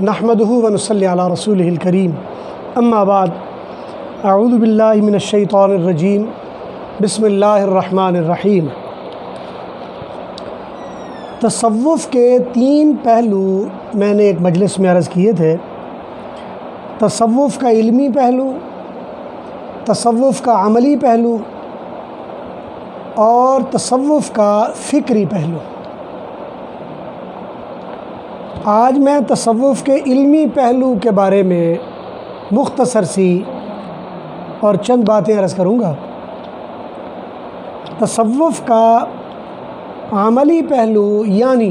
نحمدہ و نصلی علی رسولہ الکریم اما بعد اعوذ باللہ من الشیطان الرجیم بسم اللہ الرحمن الرحیم۔ تصوف کے 3 پہلو میں نے ایک مجلس میں عرض کیے تھے۔ تصوف کا علمی پہلو، تصوف کا عملی پہلو اور تصوف کا فکری پہلو۔ آج میں تصوف کے علمی پہلو کے بارے میں مختصر سی اور چند باتیں عرض کروں گا۔ تصوف کا عملی پہلو یعنی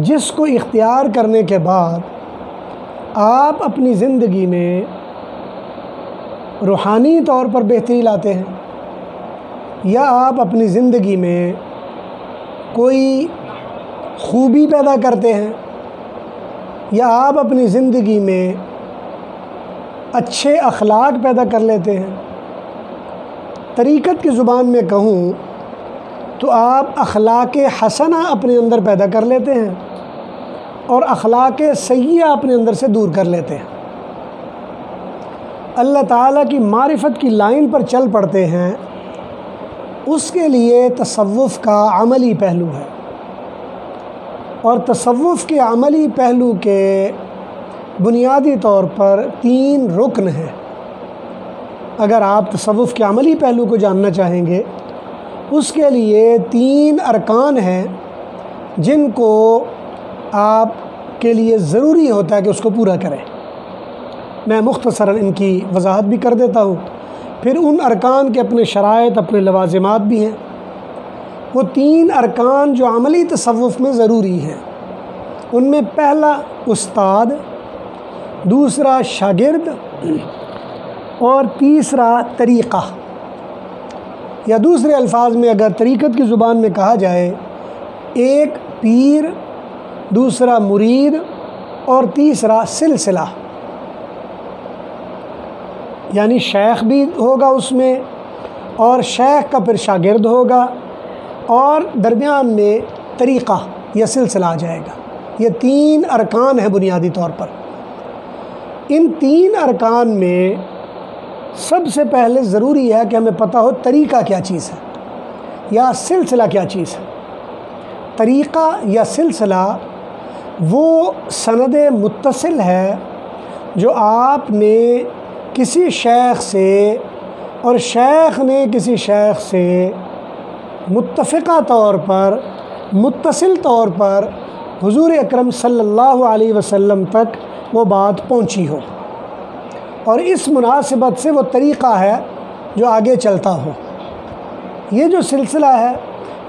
جس کو اختیار کرنے کے بعد آپ اپنی زندگی میں روحانی طور پر بہتری لاتے ہیں، یا آپ اپنی زندگی میں کوئی خوبی پیدا کرتے ہیں، یا آپ اپنی زندگی میں اچھے اخلاق پیدا کر لیتے ہیں۔ طریقت کی زبان میں کہوں تو آپ اخلاق حسنہ اپنے اندر پیدا کر لیتے ہیں اور اخلاق سیئہ اپنے اندر سے دور کر لیتے ہیں۔ اللہ تعالیٰ کی معرفت کی لائن پر چل پڑتے ہیں، اس کے لیے تصوف کا عملی پہلو ہے۔ اور تصوف کے عملی پہلو کے بنیادی طور پر 3 رکن ہیں۔ اگر آپ تصوف کے عملی پہلو کو جاننا چاہیں گے، اس کے لیے 3 ارکان ہیں جن کو آپ کے لیے ضروری ہوتا ہے کہ اس کو پورا کریں۔ میں مختصراً ان کی وضاحت بھی کر دیتا ہوں، پھر ان ارکان کے اپنے شرائط، اپنے لوازمات بھی ہیں۔ وہ 3 ارکان جو عملی تصوف میں ضروری ہیں، ان میں پہلا استاد، دوسرا شاگرد اور تیسرا طریقہ، یا دوسرے الفاظ میں اگر طریقت کی زبان میں کہا جائے، ایک پیر، دوسرا مرید اور تیسرا سلسلہ۔ یعنی شیخ بھی ہوگا اس میں، اور شیخ کا پھر شاگرد ہوگا، اور درمیان میں طریقہ یا سلسلہ آ جائے گا۔ یہ 3 ارکان ہیں بنیادی طور پر۔ ان 3 ارکان میں سب سے پہلے ضروری ہے کہ ہمیں پتہ ہو طریقہ کیا چیز ہے یا سلسلہ کیا چیز ہے۔ طریقہ یا سلسلہ وہ سند متصل ہے جو آپ نے کسی شیخ سے اور شیخ نے کسی شیخ سے متفقہ طور پر، متصل طور پر حضور اکرم صلی اللہ علیہ وسلم تک وہ بات پہنچی ہو، اور اس مناسبت سے وہ طریقہ ہے جو آگے چلتا ہو۔ یہ جو سلسلہ ہے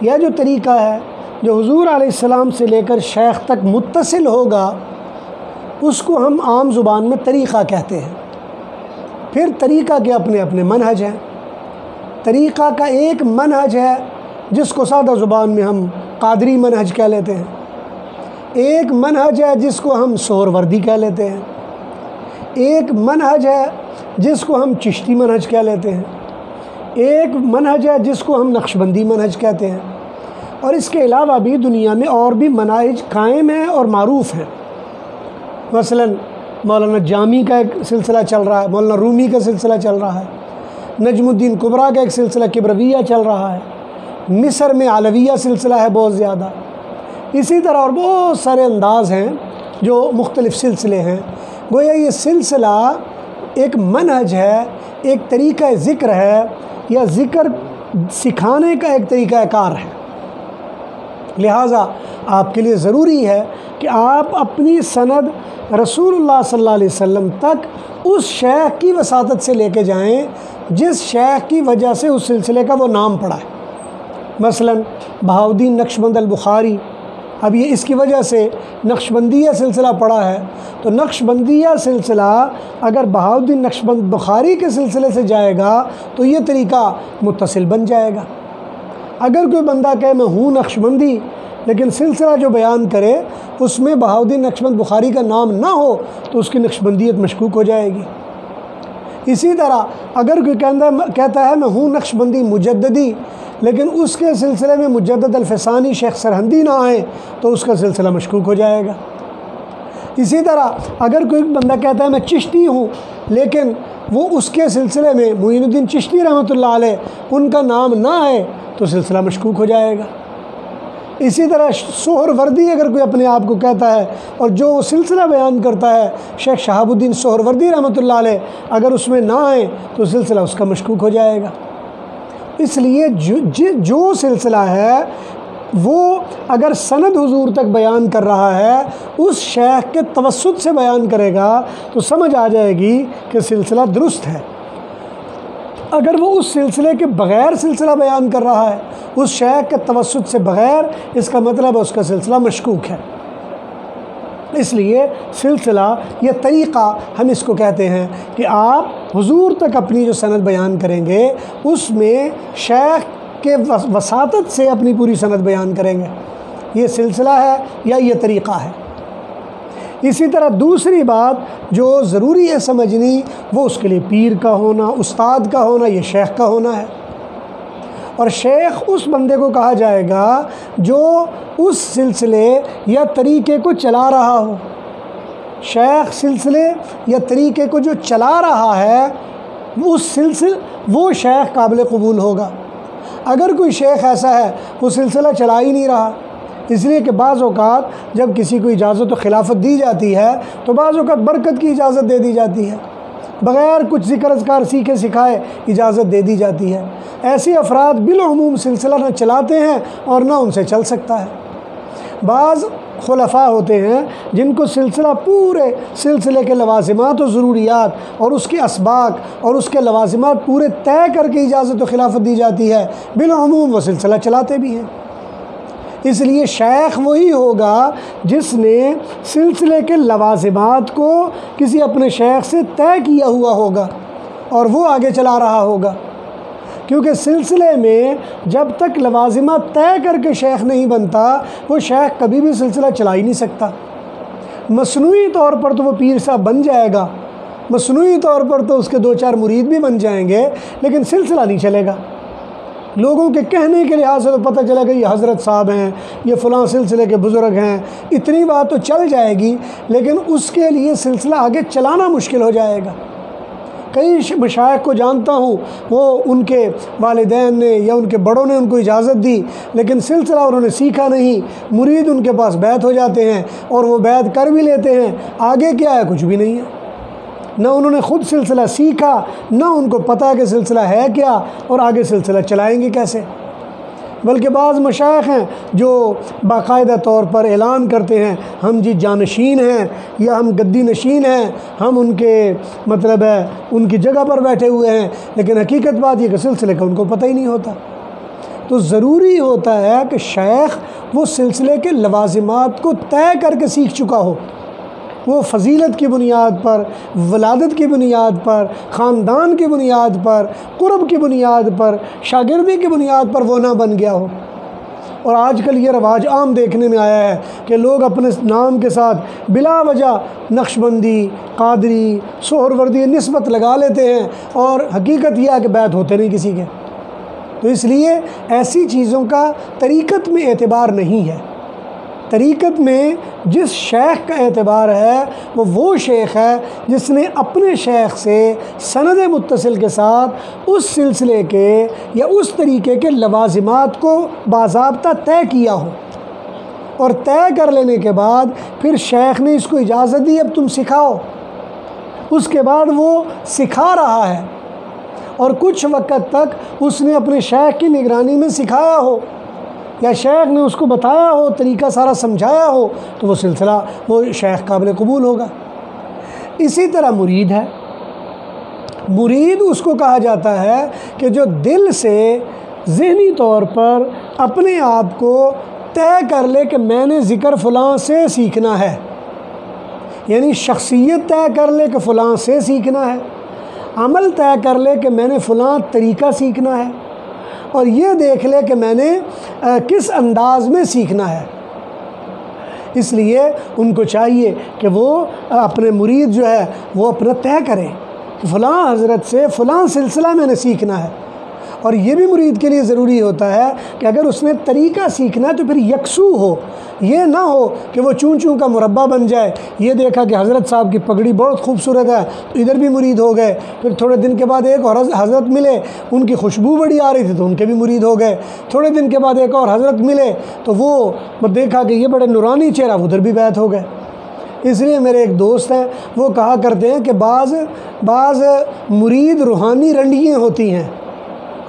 یا جو طریقہ ہے جو حضور علیہ السلام سے لے کر شیخ تک متصل ہوگا، اس کو ہم عام زبان میں طریقہ کہتے ہیں۔ پھر طریقہ کے اپنے اپنے منہج ہیں۔ طریقہ کا ایک منہج ہے جس کو سادہ زبان میں ہم قادری منہج کہہ لیتے ہیں، ایک منہج ہے جس کو ہم سہروردی کہہ لیتے ہیں، ایک منہج ہے جس کو ہم چشتی منہج کہہ لیتے ہیں، ایک منہج ہے جس کو ہم نقشبندی منہج کہتے ہیں، اور اس کے علاوہ بھی دنیا میں اور بھی مناہج قائم ہیں اور معروف ہیں۔ مثلاً مولانا جامی کا ایک سلسلہ چل رہا ہے، مولانا رومی کا سلسلہ چل رہا ہے، نجم الدین کبریٰ کا ایک سلسلہ کبرویہ چل رہا ہے، مصر میں علویہ سلسلہ ہے بہت زیادہ۔ اسی طرح اور بہت سارے انداز ہیں جو مختلف سلسلے ہیں۔ گویا یہ سلسلہ ایک منہج ہے، ایک طریقہ ذکر ہے، یا ذکر سکھانے کا ایک طریقہ کار ہے۔ لہٰذا آپ کے لیے ضروری ہے کہ آپ اپنی سند رسول اللہ صلی اللہ علیہ وسلم تک اس شیخ کی وساطت سے لے کے جائیں جس شیخ کی وجہ سے اس سلسلے کا وہ نام پڑا ہے۔ مثلاً بہاؤالدین نقشبند البخاری، اب یہ اس کی وجہ سے نقشبندیہ سلسلہ پڑا ہے، تو نقشبندیہ سلسلہ اگر بہاؤالدین نقشبند بخاری کے سلسلے سے جائے گا تو یہ طریقہ متصل بن جائے گا۔ اگر کوئی بندہ کہے میں ہوں نقشبندی لیکن سلسلہ جو بیان کرے اس میں بہاؤالدین نقشبند بخاری کا نام نہ ہو تو اس کی نقشبندیت مشکوک ہو جائے گی۔ اسی طرح اگر کوئی کہتا ہے میں ہوں نقشبندی مجددی لیکن اس کے سلسلے میں مجدد الفسانی شیخ سرہندی نہ آئیں تو اس کا سلسلہ مشکوک ہو جائے گا۔ اسی طرح اگر کوئی بندہ کہتا ہے میں چشتی ہوں، لیکن وہ اس کے سلسلے میں معین الدین چشتی رحمۃ اللہ علیہ ان کا نام نہ آئے تو سلسلہ مشکوک ہو جائے گا۔ اسی طرح سہروردی اگر کوئی اپنے آپ کو کہتا ہے اور جو وہ سلسلہ بیان کرتا ہے شیخ شہاب الدین سہروردی رحمۃ اللہ علیہ، اگر اس میں نہ آئے تو سلسلہ اس کا مشکوک ہو جائے گا۔ اس لیے جو سلسلہ ہے وہ اگر سند حضور تک بیان کر رہا ہے اس شیخ کے توسط سے بیان کرے گا تو سمجھ آ جائے گی کہ سلسلہ درست ہے۔ اگر وہ اس سلسلے کے بغیر سلسلہ بیان کر رہا ہے اس شیخ کے توسط سے بغیر، اس کا مطلب ہے اس کا سلسلہ مشکوک ہے۔ اس لیے سلسلہ یا طریقہ ہم اس کو کہتے ہیں کہ آپ حضور تک اپنی جو سند بیان کریں گے اس میں شیخ کے وساطت سے اپنی پوری سند بیان کریں گے، یہ سلسلہ ہے یا یہ طریقہ ہے۔ اسی طرح دوسری بات جو ضروری ہے سمجھنی، وہ اس کے لیے پیر کا ہونا، استاد کا ہونا، یہ شیخ کا ہونا ہے۔ اور شیخ اس بندے کو کہا جائے گا جو اس سلسلے یا طریقے کو چلا رہا ہو۔ شیخ سلسلے یا طریقے کو جو چلا رہا ہے وہ شیخ قابل قبول ہوگا۔ اگر کوئی شیخ ایسا ہے وہ سلسلہ چلا ہی نہیں رہا، اس لیے کہ بعض اوقات جب کسی کو اجازت و خلافت دی جاتی ہے تو بعض اوقات برکت کی اجازت دے دی جاتی ہے، بغیر کچھ ذکر اذکار سیکھے سکھائے اجازت دے دی جاتی ہے۔ ایسے افراد بالعموم سلسلہ نہ چلاتے ہیں اور نہ ان سے چل سکتا ہے۔ بعض خلفاء ہوتے ہیں جن کو سلسلہ پورے سلسلے کے لوازمات و ضروریات اور اس کے اسباق اور اس کے لوازمات پورے طے کر کے اجازت و خلافت دی جاتی ہے، بالعموم وہ سلسلہ چلاتے بھی ہیں۔ اس لیے شیخ وہی ہوگا جس نے سلسلے کے لوازمات کو کسی اپنے شیخ سے طے کیا ہوا ہوگا اور وہ آگے چلا رہا ہوگا، کیونکہ سلسلے میں جب تک لوازمات طے کر کے شیخ نہیں بنتا وہ شیخ کبھی بھی سلسلہ چلا ہی نہیں سکتا۔ مصنوعی طور پر تو وہ پیر صاحب بن جائے گا، مصنوعی طور پر تو اس کے 2-4 مرید بھی بن جائیں گے، لیکن سلسلہ نہیں چلے گا۔ لوگوں کے کہنے کے لحاظ سے تو پتہ چلا کہ یہ حضرت صاحب ہیں، یہ فلاں سلسلے کے بزرگ ہیں، اتنی بات تو چل جائے گی، لیکن اس کے لیے سلسلہ آگے چلانا مشکل ہو جائے گا۔ کئی مشائخ کو جانتا ہوں وہ ان کے والدین نے یا ان کے بڑوں نے ان کو اجازت دی، لیکن سلسلہ انہوں نے سیکھا نہیں، مرید ان کے پاس بیعت ہو جاتے ہیں اور وہ بیعت کر بھی لیتے ہیں، آگے کیا ہے کچھ بھی نہیں ہے۔ نہ انہوں نے خود سلسلہ سیکھا، نہ ان کو پتہ کہ سلسلہ ہے کیا اور آگے سلسلہ چلائیں گے کیسے۔ بلکہ بعض مشائخ ہیں جو باقاعدہ طور پر اعلان کرتے ہیں ہم جی جانشین ہیں یا ہم گدی نشین ہیں، ہم ان کے مطلب ہے ان کی جگہ پر بیٹھے ہوئے ہیں، لیکن حقیقت بات یہ کہ سلسلے کا ان کو پتہ ہی نہیں ہوتا۔ تو ضروری ہوتا ہے کہ شیخ وہ سلسلے کے لوازمات کو طے کر کے سیکھ چکا ہو، وہ فضیلت کی بنیاد پر، ولادت کی بنیاد پر، خاندان کی بنیاد پر، قرب کی بنیاد پر، شاگردی کی بنیاد پر وہ نہ بن گیا ہو۔ اور آج کل یہ رواج عام دیکھنے میں آیا ہے کہ لوگ اپنے نام کے ساتھ بلا وجہ نقشبندی، قادری، سہروردی نسبت لگا لیتے ہیں اور حقیقت یہ ہے کہ بیعت ہوتے نہیں کسی کے۔ تو اس لیے ایسی چیزوں کا طریقت میں اعتبار نہیں ہے۔ طریقت میں جس شیخ کا اعتبار ہے وہ شیخ ہے جس نے اپنے شیخ سے سند متصل کے ساتھ اس سلسلے کے یا اس طریقے کے لوازمات کو باضابطہ طے کیا ہو، اور طے کر لینے کے بعد پھر شیخ نے اس کو اجازت دی اب تم سکھاؤ، اس کے بعد وہ سکھا رہا ہے اور کچھ وقت تک اس نے اپنے شیخ کی نگرانی میں سکھایا ہو یا شیخ نے اس کو بتایا ہو، طریقہ سارا سمجھایا ہو، تو وہ سلسلہ وہ شیخ قابل قبول ہوگا۔ اسی طرح مرید ہے، مرید اس کو کہا جاتا ہے کہ جو دل سے ذہنی طور پر اپنے آپ کو طے کر لے کہ میں نے ذکر فلاں سے سیکھنا ہے، یعنی شخصیت طے کر لے کہ فلاں سے سیکھنا ہے، عمل طے کر لے کہ میں نے فلاں طریقہ سیکھنا ہے، اور یہ دیکھ لے کہ میں نے کس انداز میں سیکھنا ہے۔ اس لیے ان کو چاہیے کہ وہ اپنے مرید جو ہے وہ اپنا طے کریں کہ فلاں حضرت سے فلاں سلسلہ میں نے سیکھنا ہے، اور یہ بھی مرید کے لیے ضروری ہوتا ہے کہ اگر اس نے طریقہ سیکھنا ہے تو پھر یکسو ہو، یہ نہ ہو کہ وہ چون چون کا مربع بن جائے۔ یہ دیکھا کہ حضرت صاحب کی پگڑی بہت خوبصورت ہے تو ادھر بھی مرید ہو گئے، پھر تھوڑے دن کے بعد ایک اور حضرت ملے، ان کی خوشبو بڑی آ رہی تھی تو ان کے بھی مرید ہو گئے، تھوڑے دن کے بعد ایک اور حضرت ملے تو وہ دیکھا کہ یہ بڑے نورانی چہرہ، ادھر بھی بیعت ہو گئے۔ اس لیے میرے ایک دوست ہیں وہ کہا کرتے ہیں کہ بعض مرید روحانی رنڈیاں ہوتی ہیں،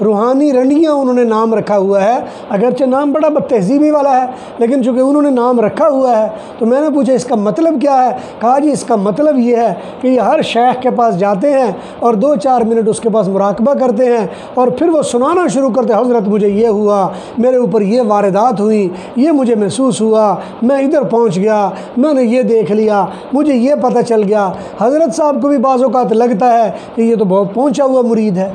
روحانی رنڈیاں انہوں نے نام رکھا ہوا ہے، اگرچہ نام بڑا بد تہذیبی والا ہے لیکن چونکہ انہوں نے نام رکھا ہوا ہے تو میں نے پوچھا اس کا مطلب کیا ہے؟ کہا جی اس کا مطلب یہ ہے کہ یہ ہر شیخ کے پاس جاتے ہیں اور 2-4 منٹ اس کے پاس مراقبہ کرتے ہیں اور پھر وہ سنانا شروع کرتے ہیں، حضرت مجھے یہ ہوا، میرے اوپر یہ واردات ہوئی، یہ مجھے محسوس ہوا، میں ادھر پہنچ گیا، میں نے یہ دیکھ لیا، مجھے یہ پتہ چل گیا۔ حضرت صاحب کو بھی بعض اوقات لگتا ہے کہ یہ تو بہت پہنچا ہوا مرید ہے،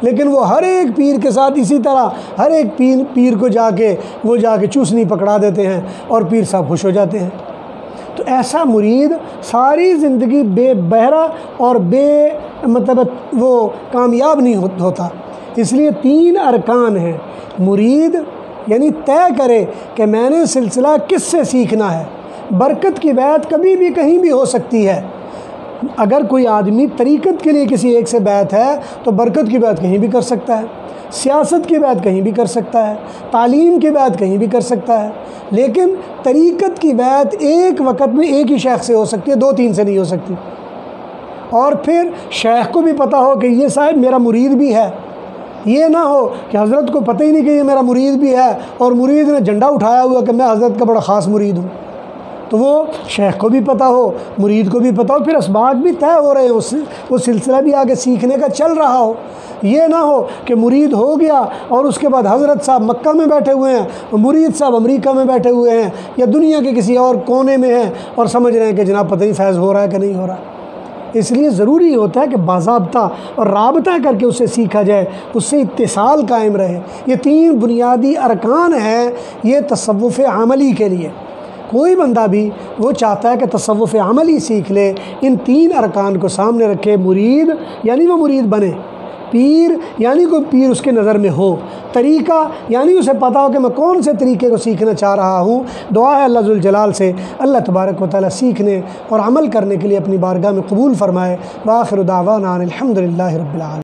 لیکن وہ ہر ایک پیر کے ساتھ اسی طرح ہر ایک پیر کو جا کے چوسنی پکڑا دیتے ہیں اور پیر صاحب خوش ہو جاتے ہیں۔ تو ایسا مرید ساری زندگی بے بہرا اور وہ کامیاب نہیں ہوتا۔ اس لیے 3 ارکان ہیں۔ مرید یعنی طے کرے کہ میں نے سلسلہ کس سے سیکھنا ہے۔ برکت کی بیعت کبھی بھی کہیں بھی ہو سکتی ہے۔ اگر کوئی آدمی طریقت کے لیے کسی ایک سے بیعت ہے تو برکت کی بیعت کہیں بھی کر سکتا ہے، سیاست کی بیعت کہیں بھی کر سکتا ہے، تعلیم کی بیعت کہیں بھی کر سکتا ہے، لیکن طریقت کی بیعت ایک وقت میں ایک ہی شیخ سے ہو سکتی ہے، 2-3 سے نہیں ہو سکتی۔ اور پھر شیخ کو بھی پتہ ہو کہ یہ صاحب میرا مرید بھی ہے، یہ نہ ہو کہ حضرت کو پتہ ہی نہیں کہ یہ میرا مرید بھی ہے اور مرید نے جھنڈا اٹھایا ہوا کہ میں حضرت کا بڑا خاص مرید ہوں۔ تو وہ شیخ کو بھی پتہ ہو، مرید کو بھی پتہ ہو، پھر اسباق بھی طے ہو رہے ہیں، وہ سلسلہ بھی آگے سیکھنے کا چل رہا ہو۔ یہ نہ ہو کہ مرید ہو گیا اور اس کے بعد حضرت صاحب مکہ میں بیٹھے ہوئے ہیں، مرید صاحب امریکہ میں بیٹھے ہوئے ہیں یا دنیا کے کسی اور کونے میں ہیں اور سمجھ رہے ہیں کہ جناب پتہ نہیں فیض ہو رہا ہے کہ نہیں ہو رہا۔ اس لیے ضروری ہوتا ہے کہ باضابطہ اور رابطہ کر کے اسے سیکھا جائے، اس سے اتصال قائم رہے۔ یہ 3 بنیادی ارکان ہیں یہ تصوف عملی کے لیے۔ کوئی بندہ بھی وہ چاہتا ہے کہ تصوف عملی سیکھ لے، ان 3 ارکان کو سامنے رکھے۔ مرید یعنی وہ مرید بنے، پیر یعنی کوئی پیر اس کے نظر میں ہو، طریقہ یعنی اسے پتہ ہو کہ میں کون سے طریقے کو سیکھنا چاہ رہا ہوں۔ دعا ہے اللہ ذوالجلال سے اللہ تبارک و تعالیٰ سیکھنے اور عمل کرنے کے لیے اپنی بارگاہ میں قبول فرمائے۔ وآخر دعوانا الحمدللہ رب العالمین۔